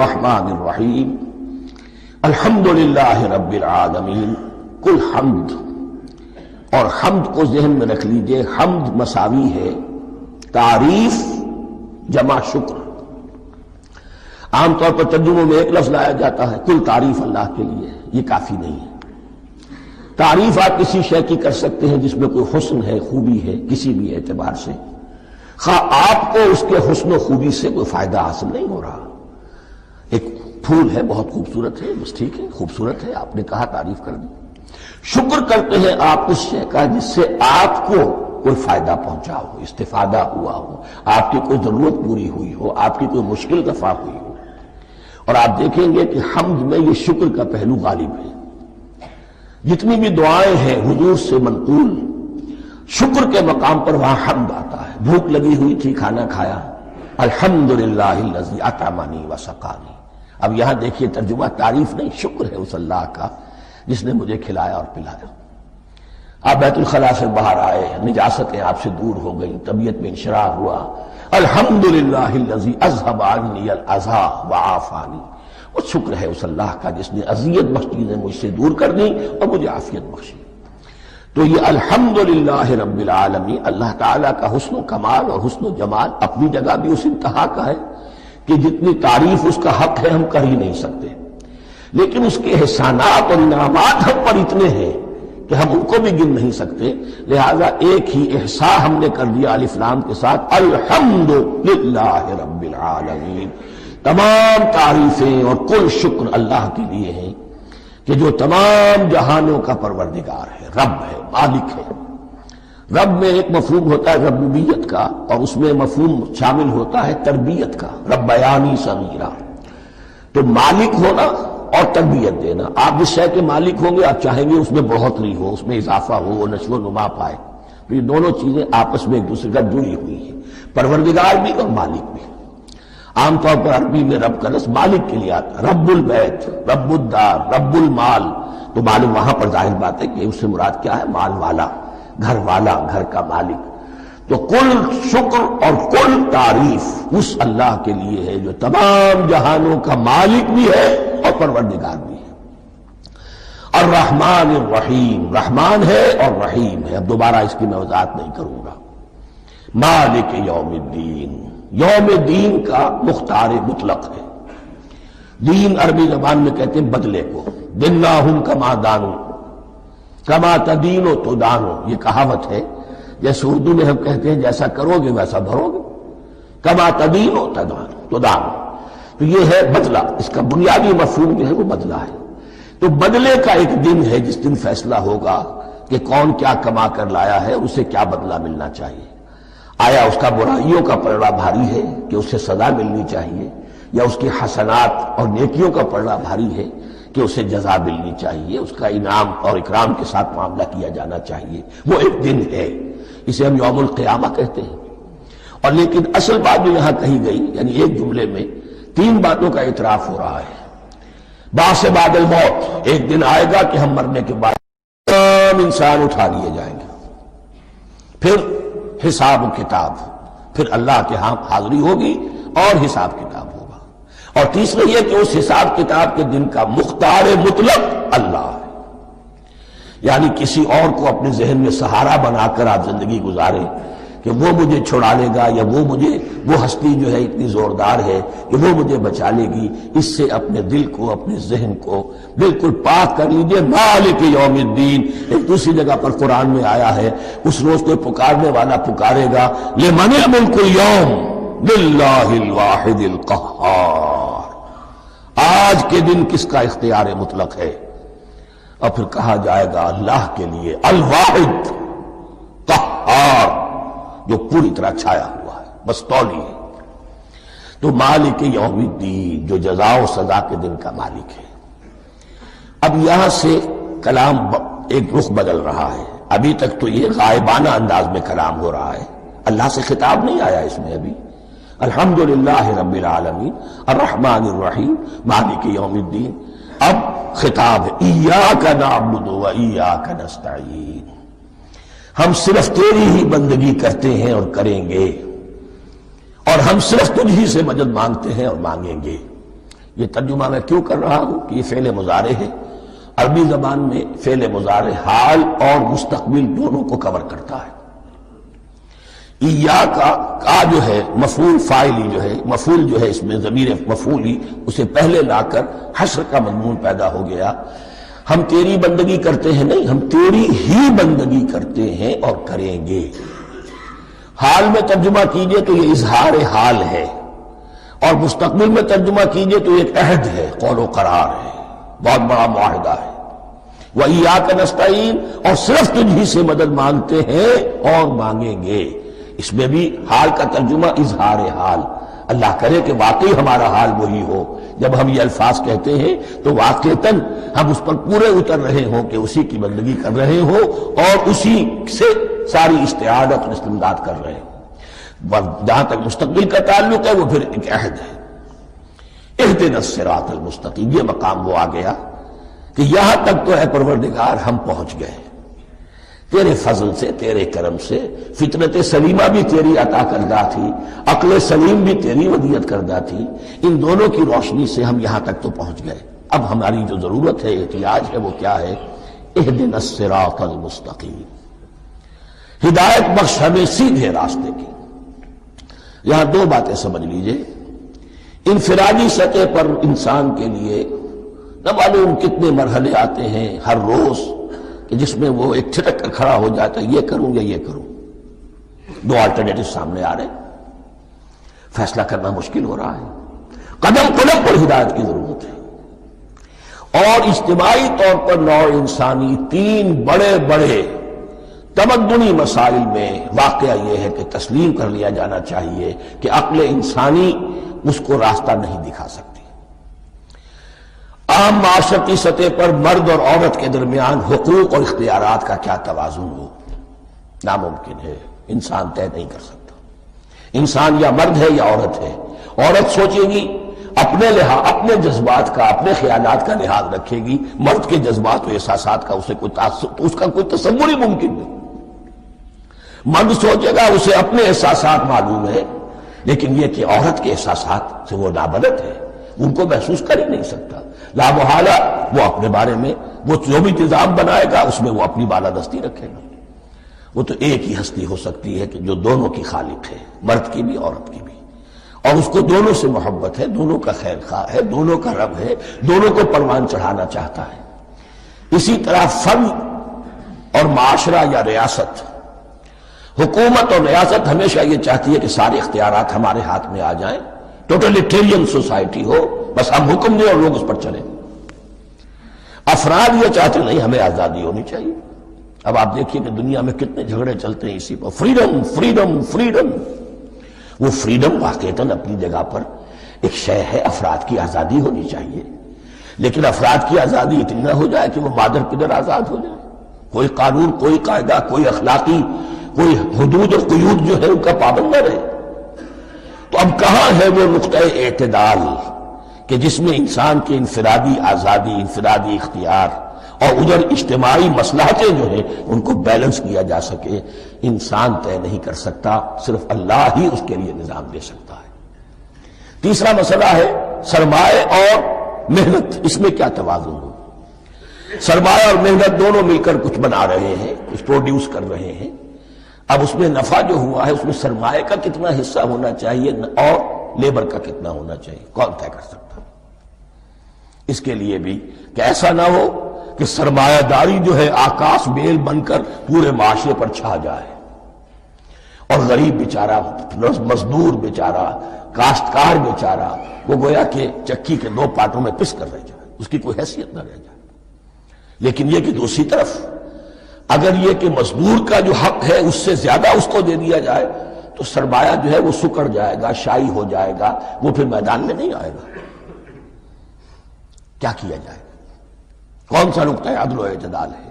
الرحمن الرحیم الحمدللہ رب العالمین۔ کل حمد، اور حمد کو ذہن میں رکھ لیجئے، حمد مساوی ہے تعریف جمع شکر۔ عام طور پر ترجموں میں ایک لفظ لایا جاتا ہے، کل تعریف اللہ کے لیے، یہ کافی نہیں ہے۔ تعریف آپ کسی شے کی کر سکتے ہیں جس میں کوئی حسن ہے، خوبی ہے، کسی بھی اعتبار سے، خواہ آپ کو اس کے حسن و خوبی سے کوئی فائدہ حاصل نہیں ہو رہا۔ ایک پھول ہے، بہت خوبصورت ہے، بس ٹھیک ہے، خوبصورت ہے، آپ نے کہا، تعریف کر دی۔ شکر کرتے ہیں آپ اس شے کا جس سے آپ کو کوئی فائدہ پہنچا ہو، استفادہ ہوا ہو، آپ کی کوئی ضرورت پوری ہوئی ہو، آپ کی کوئی مشکل دفع ہوئی ہو۔ اور آپ دیکھیں گے کہ حمد میں یہ شکر کا پہلو غالب ہے۔ جتنی بھی دعائیں ہیں حضور سے منقول، شکر کے مقام پر وہاں حمد آتا ہے۔ بھوک لگی ہوئی تھی، کھانا کھایا، الحمدللہ الذی اطعمنی وسقانی۔ اب یہاں دیکھیے ترجمہ تعریف نہیں، شکر ہے اس اللہ کا جس نے مجھے کھلایا اور پلایا۔ آپ بیت الخلاء سے باہر آئے، نجاستیں آپ سے دور ہو گئیں، طبیعت میں انشراح ہوا، الحمدللہ الذی اذھب عنی الاذی وعافانی۔ وہ شکر ہے اس اللہ کا جس نے اذیت بخش چیزیں مجھ سے دور کر دیں اور مجھے عافیت بخشی۔ تو یہ الحمدللہ رب العالمین، اللہ تعالیٰ کا حسن و کمال اور حسن و جمال اپنی جگہ بھی اس انتہا کا ہے کہ جتنی تعریف اس کا حق ہے ہم کر ہی نہیں سکتے، لیکن اس کے احسانات اور انعامات ہم پر اتنے ہیں کہ ہم ان کو بھی گن نہیں سکتے۔ لہذا ایک ہی احصاء ہم نے کر دیا الف لام کے ساتھ، الحمدللہ رب العالمین۔ تمام تعریفیں اور کل شکر اللہ کے لیے ہیں کہ جو تمام جہانوں کا پروردگار ہے، رب ہے، مالک ہے۔ رب میں ایک مفہوم ہوتا ہے ربوبیت کا، اور اس میں مفہوم شامل ہوتا ہے تربیت کا، ربیانی صغیرہ۔ تو مالک ہونا اور تربیت دینا، آپ جس شے کے مالک ہوں گے آپ چاہیں گے اس میں بڑھوتری ہو، اس میں اضافہ ہو، وہ نشو و نما پائے۔ تو یہ دونوں چیزیں آپس میں ایک دوسرے کا جڑی ہوئی ہیں، پروردگار بھی اور مالک بھی۔ عام طور پر عربی میں رب کا لفظ مالک کے لیے آتا ہے، رب البیت، رب الدار، رب المال۔ تو معلوم وہاں پر ظاہر بات ہے کہ اس سے مراد کیا ہے، مال والا، گھر والا، گھر کا مالک۔ تو کل شکر اور کل تعریف اس اللہ کے لیے ہے جو تمام جہانوں کا مالک بھی ہے اور پروردگار بھی ہے۔ الرحمن الرحیم، رحمان ہے اور رحیم ہے۔ اب دوبارہ اس کی میں وضاحت نہیں کروں گا۔ مالک یوم الدین، یوم دین کا مختار مطلق ہے۔ دین عربی زبان میں کہتے ہیں بدلے کو، دناہم کما دانو کما تدینو تو دانو، یہ کہاوت ہے۔ جیسے اردو میں ہم کہتے ہیں جیسا کرو گے ویسا بھرو گے، کما تدینو تو دانو۔ تو یہ ہے بدلہ، اس کا بنیادی مفہوم جو ہے وہ بدلہ ہے۔ تو بدلے کا ایک دن ہے جس دن فیصلہ ہوگا کہ کون کیا کما کر لایا ہے، اسے کیا بدلہ ملنا چاہیے۔ آیا اس کا برائیوں کا پلڑا بھاری ہے کہ اسے سزا ملنی چاہیے، یا اس کی حسنات اور نیکیوں کا پلڑا بھاری ہے کہ اسے جزا ملنی چاہیے، اس کا انعام اور اکرام کے ساتھ معاملہ کیا جانا چاہیے۔ وہ ایک دن ہے، اسے ہم یوم القیامہ کہتے ہیں۔ اور لیکن اصل بات جو یہاں کہی گئی، یعنی ایک جملے میں تین باتوں کا اعتراف ہو رہا ہے۔ بعث بعد الموت، ایک دن آئے گا کہ ہم مرنے کے بعد تمام انسان اٹھا لیے جائیں گے، پھر حساب و کتاب، پھر اللہ کے ہاں حاضری ہوگی اور حساب کتاب ہوگا۔ اور تیسرا یہ کہ اس حساب کتاب کے دن کا مختار مطلق اللہ ہے، یعنی کسی اور کو اپنے ذہن میں سہارا بنا کر آپ زندگی گزاریں کہ وہ مجھے چھڑا لے گا، یا وہ ہستی جو ہے اتنی زوردار ہے کہ وہ مجھے بچا لے گی، اس سے اپنے دل کو، اپنے ذہن کو بالکل پاک کر لیجئے۔ مالک یوم الدین، ایک دوسری جگہ پر قرآن میں آیا ہے، اس روز کوئی پکارنے والا پکارے گا، لمن الملک اليوم للہ الواحد القہار، آج کے دن کس کا اختیار مطلق ہے؟ اور پھر کہا جائے گا اللہ کے لیے، الواحد قہار، جو پوری طرح چھایا ہوا ہے، بس تولی ہے۔ تو مالک یوم الدین، جو جزا و سزا کے دن کا مالک ہے۔ اب یہاں سے کلام ایک رخ بدل رہا ہے۔ ابھی تک تو یہ غائبانہ انداز میں کلام ہو رہا ہے، اللہ سے خطاب نہیں آیا اس میں ابھی۔ الحمدللہ رب العالمین الرحمن الرحیم مالک یوم الدین۔ اب خطاب ہے، ایاک نعبد و ایاک نستعین، ہم صرف تیری ہی بندگی کرتے ہیں اور کریں گے، اور ہم صرف تجھ ہی سے مدد مانگتے ہیں اور مانگیں گے۔ یہ ترجمہ میں کیوں کر رہا ہوں کہ یہ فعل مضارع ہے، عربی زبان میں فعل مضارع حال اور مستقبل دونوں کو کور کرتا ہے۔ ایاک کا جو ہے مفعول فاعلی جو ہے، مفعول جو ہے اس میں ضمیر مفعولی اسے پہلے لا کر حشر کا مضمون پیدا ہو گیا۔ ہم تیری بندگی کرتے ہیں نہیں، ہم تیری ہی بندگی کرتے ہیں اور کریں گے۔ حال میں ترجمہ کیجئے تو یہ اظہار حال ہے، اور مستقبل میں ترجمہ کیجئے تو ایک عہد ہے، قول و قرار ہے، بہت بڑا معاہدہ ہے۔ وَإِيَّاكَ نَسْتَعِينُ، اور صرف تجھی سے مدد مانگتے ہیں اور مانگیں گے۔ اس میں بھی حال کا ترجمہ اظہار حال، اللہ کرے کہ واقعی ہمارا حال وہی ہو، جب ہم یہ الفاظ کہتے ہیں تو واقعتاً ہم اس پر پورے اتر رہے ہوں کہ اسی کی بندگی کر رہے ہوں اور اسی سے ساری استعانت اور استمداد کر رہے ہیں۔ جہاں تک مستقبل کا تعلق ہے وہ پھر ایک عہد ہے۔ اہدنا الصراط المستقیم، یہ مقام وہ آ گیا کہ یہاں تک تو اے پروردگار ہم پہنچ گئے تیرے فضل سے، تیرے کرم سے۔ فطرت سلیمہ بھی تیری عطا کردہ تھی، عقل سلیم بھی تیری ودیت کردہ تھی، ان دونوں کی روشنی سے ہم یہاں تک تو پہنچ گئے۔ اب ہماری جو ضرورت ہے، احتیاج ہے، وہ کیا ہے؟ اہدنا الصراط المستقیم، ہدایت بخش ہمیں سیدھے راستے کی۔ یہاں دو باتیں سمجھ لیجئے۔ انفرادی سطح پر انسان کے لیے نہ معلوم کتنے مرحلے آتے ہیں ہر روز کہ جس میں وہ ایک چھٹک کر کھڑا ہو جاتا ہے، یہ کروں یا یہ کروں، دو آلٹرنیٹو سامنے آ رہے ہیں، فیصلہ کرنا مشکل ہو رہا ہے۔ قدم قدم پر ہدایت کی ضرورت ہے، اور اجتماعی طور پر نوع انسانی تین بڑے بڑے تمدنی مسائل میں واقعہ یہ ہے کہ تسلیم کر لیا جانا چاہیے کہ عقل انسانی اس کو راستہ نہیں دکھا سکتی۔ عام معاشرتی سطح پر مرد اور عورت کے درمیان حقوق اور اختیارات کا کیا توازن ہو، ناممکن ہے، انسان طے نہیں کر سکتا۔ انسان یا مرد ہے یا عورت ہے۔ عورت سوچے گی اپنے لحاظ، اپنے جذبات کا، اپنے خیالات کا لحاظ رکھے گی، مرد کے جذبات و احساسات کا اس کا کوئی تصور ہی ممکن نہیں۔ مرد سوچے گا اسے اپنے احساسات معلوم ہے، لیکن یہ کہ عورت کے احساسات سے وہ نابلد ہے، ان کو محسوس کر ہی نہیں سکتا۔ لا محالہ وہ اپنے بارے میں وہ جو بھی نظام بنائے گا اس میں وہ اپنی بالادستی رکھے گا۔ وہ تو ایک ہی ہستی ہو سکتی ہے کہ جو دونوں کی خالق ہے، مرد کی بھی عورت کی بھی، اور اس کو دونوں سے محبت ہے، دونوں کا خیر خواہ ہے، دونوں کا رب ہے، دونوں کو پروان چڑھانا چاہتا ہے۔ اسی طرح فرد اور معاشرہ یا ریاست، حکومت اور ریاست ہمیشہ یہ چاہتی ہے کہ سارے اختیارات ہمارے ہاتھ میں آ جائیں، ٹوٹلیٹیرین سوسائٹی ہو، بس ہم حکم دیں اور لوگ اس پر چلیں۔ افراد یہ چاہتے نہیں، ہمیں آزادی ہونی چاہیے۔ اب آپ دیکھیے کہ دنیا میں کتنے جھگڑے چلتے ہیں اسی پر، فریڈم فریڈم فریڈم۔ وہ فریڈم واقعتاً اپنی جگہ پر ایک شے ہے، افراد کی آزادی ہونی چاہیے، لیکن افراد کی آزادی اتنی نہ ہو جائے کہ وہ مادر پدر آزاد ہو جائے، کوئی قانون، کوئی قاعدہ، کوئی اخلاقی کوئی حدود اور قیود جو ہے ان کا پابند نہ رہے۔ تو اب کہاں ہے وہ نقطہ اعتدال کہ جس میں انسان کی انفرادی آزادی، انفرادی اختیار اور ادھر اجتماعی مصلحتیں جو ہیں ان کو بیلنس کیا جا سکے؟ انسان طے نہیں کر سکتا، صرف اللہ ہی اس کے لیے نظام دے سکتا ہے۔ تیسرا مسئلہ ہے سرمایہ اور محنت، اس میں کیا توازن ہو؟ سرمایہ اور محنت دونوں مل کر کچھ بنا رہے ہیں، کچھ پروڈیوس کر رہے ہیں۔ اب اس میں نفع جو ہوا ہے اس میں سرمایہ کا کتنا حصہ ہونا چاہیے اور لیبر کا کتنا ہونا چاہیے، کون طے کر سکتا؟ اس کے لیے بھی کہ ایسا نہ ہو کہ سرمایہ داری جو ہے آکاش بیل بن کر پورے معاشرے پر چھا جائے، اور غریب بیچارہ، مزدور بیچارہ، کاشتکار بیچارہ وہ گویا کہ چکی کے دو پارٹوں میں پس کر رہ جائے، اس کی کوئی حیثیت نہ رہ جائے۔ لیکن یہ کہ دوسری طرف اگر یہ کہ مزدور کا جو حق ہے اس سے زیادہ اس کو دے دیا جائے تو سرمایہ جو ہے وہ سکڑ جائے گا، شائی ہو جائے گا، وہ پھر میدان میں نہیں آئے گا۔ کیا کیا جائے؟ کون سا نقطہ عدل و اعتدال ہے؟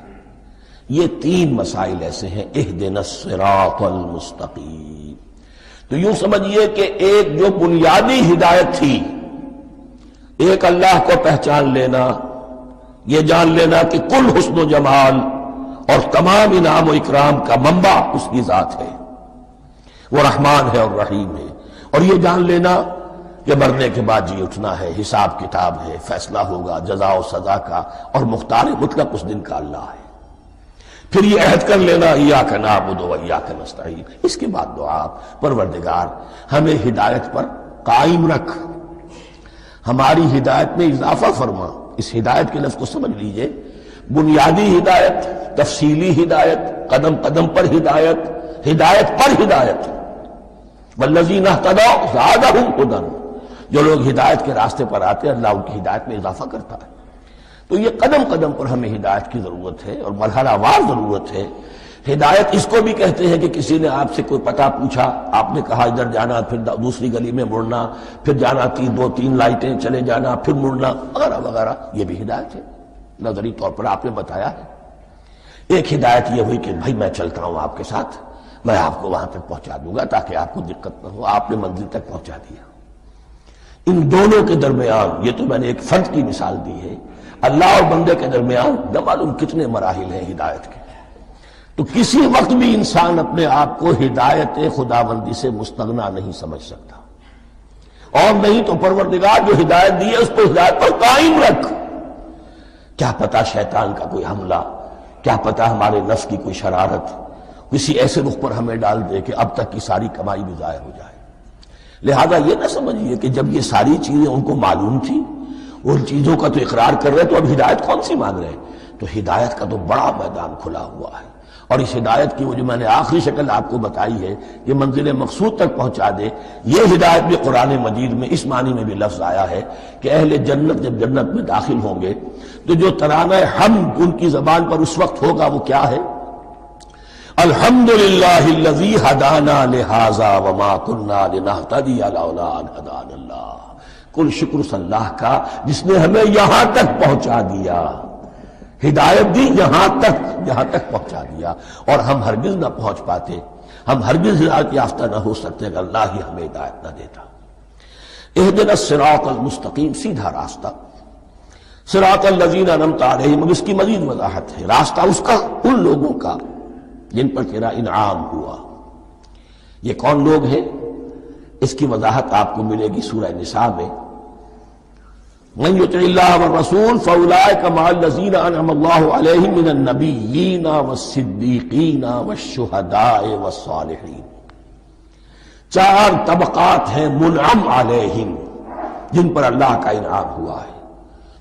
یہ تین مسائل ایسے ہیں، اہدنا الصراط المستقیم۔ تو یوں سمجھیے کہ ایک جو بنیادی ہدایت تھی، ایک اللہ کو پہچان لینا، یہ جان لینا کہ کل حسن و جمال اور تمام انعام و اکرام کا منبع اس کی ذات ہے، وہ رحمان ہے اور رحیم ہے، اور یہ جان لینا کہ مرنے کے بعد جی اٹھنا ہے، حساب کتاب ہے، فیصلہ ہوگا جزا و سزا کا، اور مختار مطلق اس دن کا اللہ ہے۔ پھر یہ عہد کر لینا ایاک نعبد و ایاک نستعین۔ اس کے بعد دعا، پروردگار ہمیں ہدایت پر قائم رکھ، ہماری ہدایت میں اضافہ فرما۔ اس ہدایت کے لفظ کو سمجھ لیجئے، بنیادی ہدایت، تفصیلی ہدایت، قدم قدم پر ہدایت، ہدایت پر ہدایت۔ والذین اہتدوا زادہم ہدی، جو لوگ ہدایت کے راستے پر آتے ہیں اللہ ان کی ہدایت میں اضافہ کرتا ہے۔ تو یہ قدم قدم پر ہمیں ہدایت کی ضرورت ہے اور مرحلہ وار ضرورت ہے۔ ہدایت اس کو بھی کہتے ہیں کہ کسی نے آپ سے کوئی پتہ پوچھا، آپ نے کہا ادھر جانا، پھر دوسری گلی میں مڑنا، پھر جانا دو تین لائٹیں چلے جانا، پھر مڑنا، وغیرہ وغیرہ، یہ بھی ہدایت ہے۔ نظری طور پر آپ نے بتایا ہے۔ ایک ہدایت یہ ہوئی کہ بھائی میں چلتا ہوں آپ کے ساتھ، میں آپ کو وہاں تک پہنچا دوں گا تاکہ آپ کو دقت نہ ہو، آپ نے منزل تک پہنچا دیا۔ ان دونوں کے درمیان، یہ تو میں نے ایک فرد کی مثال دی ہے، اللہ اور بندے کے درمیان نہ معلوم کتنے مراحل ہیں ہدایت کے۔ تو کسی وقت بھی انسان اپنے آپ کو ہدایت خداوندی سے مستغنا نہیں سمجھ سکتا، اور نہیں تو پروردگار جو ہدایت دی ہے اس کو ہدایت پر قائم رکھ۔ کیا پتہ شیطان کا کوئی حملہ، کیا پتہ ہمارے نفس کی کوئی شرارت کسی ایسے رخ پر ہمیں ڈال دے کہ اب تک کی ساری کمائی بھی ضائع ہو جائے۔ لہذا یہ نہ سمجھیے کہ جب یہ ساری چیزیں ان کو معلوم تھی، ان چیزوں کا تو اقرار کر رہے تو اب ہدایت کون سی مانگ رہے ہیں؟ تو ہدایت کا تو بڑا میدان کھلا ہوا ہے، اور اس ہدایت کی وہ جو میں نے آخری شکل آپ کو بتائی ہے کہ منزل مقصود تک پہنچا دے، یہ ہدایت بھی قرآن مجید میں اس معنی میں بھی لفظ آیا ہے کہ اہل جنت جب جنت میں داخل ہوں گے تو جو ترانہ حمد ان کی زبان پر اس وقت ہوگا وہ کیا ہے؟ الحمدللہ الذی ہدانا لہذا وما کنا لنہتدی لولا ان ہدانا اللہ۔ کل شکر اللہ کا جس نے ہمیں یہاں تک پہنچا دیا، ہدایت دی یہاں تک پہنچا دیا، اور ہم ہرگز نہ پہنچ پاتے، ہم ہرگز ہدایت یافتہ نہ ہو سکتے اگر اللہ ہی ہمیں ہدایت نہ دیتا۔ اہدنا الصراط المستقیم، سیدھا راستہ، صراط الذین انعمت علیہم، اب اس کی مزید وضاحت ہے، راستہ اس کا ان لوگوں کا جن پر تیرا انعام ہوا۔ یہ کون لوگ ہیں؟ اس کی وضاحت آپ کو ملے گی سورہ نساء میں، من یطع اللہ والرسول فاولئک مع الذین انعم اللہ علیہم من النبیین والصدیقین والشہداء والصالحین۔ چار طبقات ہیں منعم علیہم جن پر اللہ کا انعام ہوا ہے۔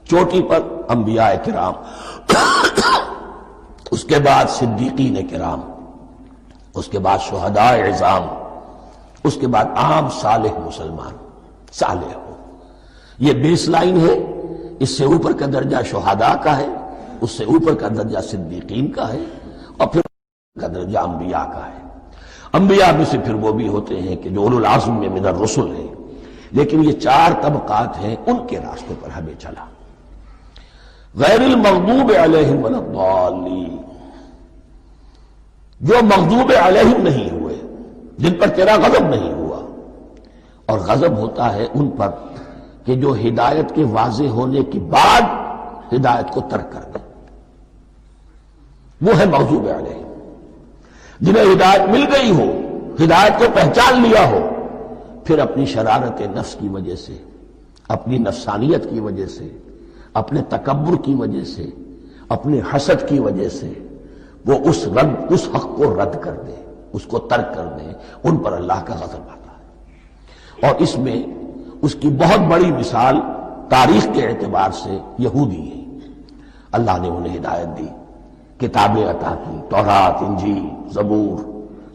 چوٹی پر انبیاء کرام، اس کے بعد صدیقین کرام، اس کے بعد شہداء عظام، اس کے بعد عام صالح مسلمان، صالح ہو۔ یہ بیس لائن ہے، اس سے اوپر کا درجہ شہداء کا ہے، اس سے اوپر کا درجہ صدیقین کا ہے، اور پھر کا درجہ انبیاء کا ہے۔ انبیاء میں سے پھر وہ بھی ہوتے ہیں کہ جو اولو العزم میں من الرسل ہیں، لیکن یہ چار طبقات ہیں، ان کے راستے پر ہمیں چلا۔ غیر المغضوب علیہم ولا الضالین، جو مغضوب علیہم نہیں ہوئے، جن پر تیرا غضب نہیں ہوا، اور غضب ہوتا ہے ان پر کہ جو ہدایت کے واضح ہونے کے بعد ہدایت کو ترک کر دیں، وہ ہے مغضوب علیہم۔ جنہیں ہدایت مل گئی ہو، ہدایت کو پہچان لیا ہو، پھر اپنی شرارت نفس کی وجہ سے، اپنی نفسانیت کی وجہ سے، اپنے تکبر کی وجہ سے، اپنے حسد کی وجہ سے وہ اس حق کو رد کر دیں، اس کو ترک کر دیں، ان پر اللہ کا غضب آتا ہے۔ اور اس میں اس کی بہت بڑی مثال تاریخ کے اعتبار سے یہودی ہے۔ اللہ نے انہیں ہدایت دی، کتابیں عطا کی، تورات، انجیل، زبور،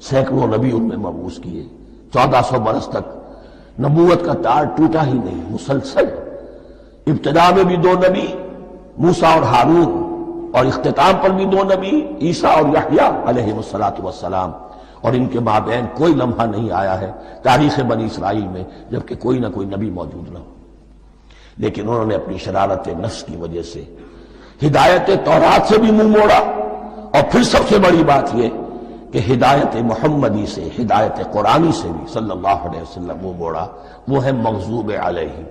سینکڑوں نبی ان میں مبعوث کیے، 1400 برس تک نبوت کا تار ٹوٹا ہی نہیں، مسلسل۔ ابتدا میں بھی 2 نبی، موسیٰ اور ہارون، اور اختتام پر بھی 2 نبی، عیسیٰ اور یحییٰ علیہ السلام، اور ان کے مابین کوئی لمحہ نہیں آیا ہے تاریخ بنی اسرائیل میں جبکہ کوئی نہ کوئی نبی موجود نہ ہو۔ لیکن انہوں نے اپنی شرارت نفس کی وجہ سے ہدایت تورات سے بھی منہ موڑا، اور پھر سب سے بڑی بات یہ کہ ہدایت محمدی سے، ہدایت قرآنی سے بھی صلی اللہ علیہ وسلم منہ موڑا۔ وہ ہے مغضوب علیہم۔